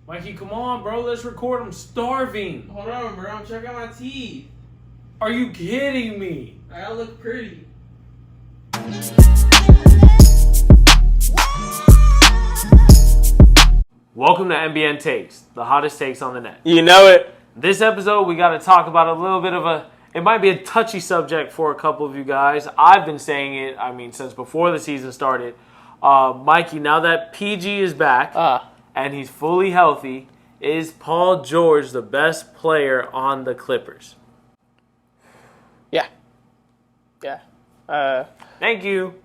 Mikey, come on, bro. Let's record. I'm starving. Hold on, bro. I'm checking out my teeth. Are you kidding me? I gotta look pretty. Welcome to NBN Takes, the hottest takes on the net. You know it. This episode, we got to talk about a little bit of it might be a touchy subject for a couple of you guys. I've been saying it, since before the season started. Mikey, now that PG is back and he's fully healthy, is Paul George the best player on the Clippers? Yeah. Thank you.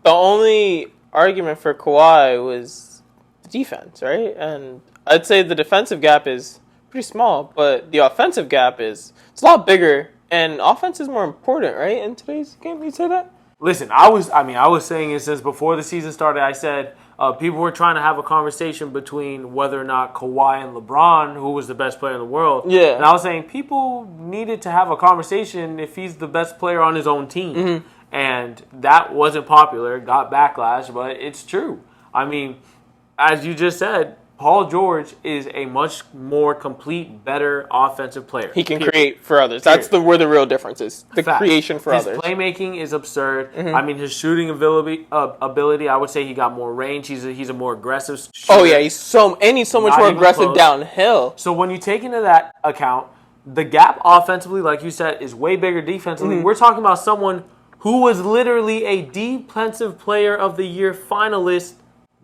The only argument for Kawhi was the defense, right? And I'd say the defensive gap is pretty small, but the offensive gap it's a lot bigger, and offense is more important, right? In today's game, you say that? Listen, I was saying it since before the season started. I said people were trying to have a conversation between whether or not Kawhi and LeBron, who was the best player in the world. Yeah. And I was saying people needed to have a conversation if he's the best player on his own team. Mm-hmm. And that wasn't popular, got backlash, but it's true. As you just said, Paul George is a much more complete, better offensive player. He can create for others. That's where the real difference is. The Fact. creation for his others. His playmaking is absurd. Mm-hmm. His shooting ability, I would say he got more range. He's a more aggressive shooter. Oh yeah, he's so much more aggressive close. downhill. So when you take into that account, the gap offensively, like you said, is way bigger defensively. Mm-hmm. We're talking about someone who was literally a defensive player of the year finalist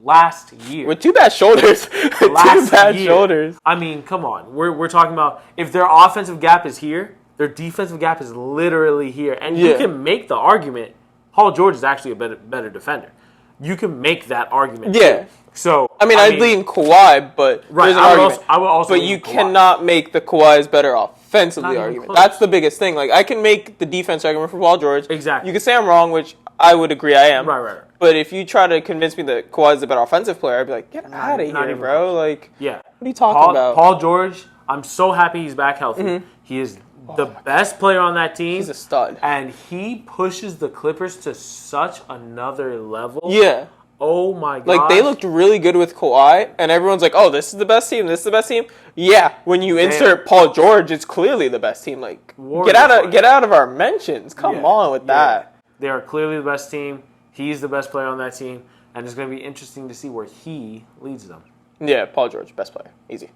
last year. With two bad shoulders. Shoulders. Come on. We're talking about if their offensive gap is here, their defensive gap is literally here. And you can make the argument Paul George is actually a better defender. You can make that argument. Yeah. Too. So I'd lean Kawhi, but right, there's an argument. I would also but you cannot make the Kawhi's better offensively argument. Close. That's the biggest thing. Like, I can make the defense argument for Paul George. Exactly. You can say I'm wrong, which I would agree I am. Right. But if you try to convince me that Kawhi's the better offensive player, I'd be like, get out of here, bro. Close. Like, yeah. What are you talking about? Paul George, I'm so happy he's back healthy. Mm-hmm. He is the best player on that team. He's a stud. And he pushes the Clippers to such another level. Yeah. Oh my god! Like, they looked really good with Kawhi, and everyone's like, "Oh, this is the best team. This is the best team." Yeah, when you insert Paul George, it's clearly the best team. Like, get out of our mentions. Come on with that. They are clearly the best team. He's the best player on that team, and it's going to be interesting to see where he leads them. Yeah, Paul George, best player, easy.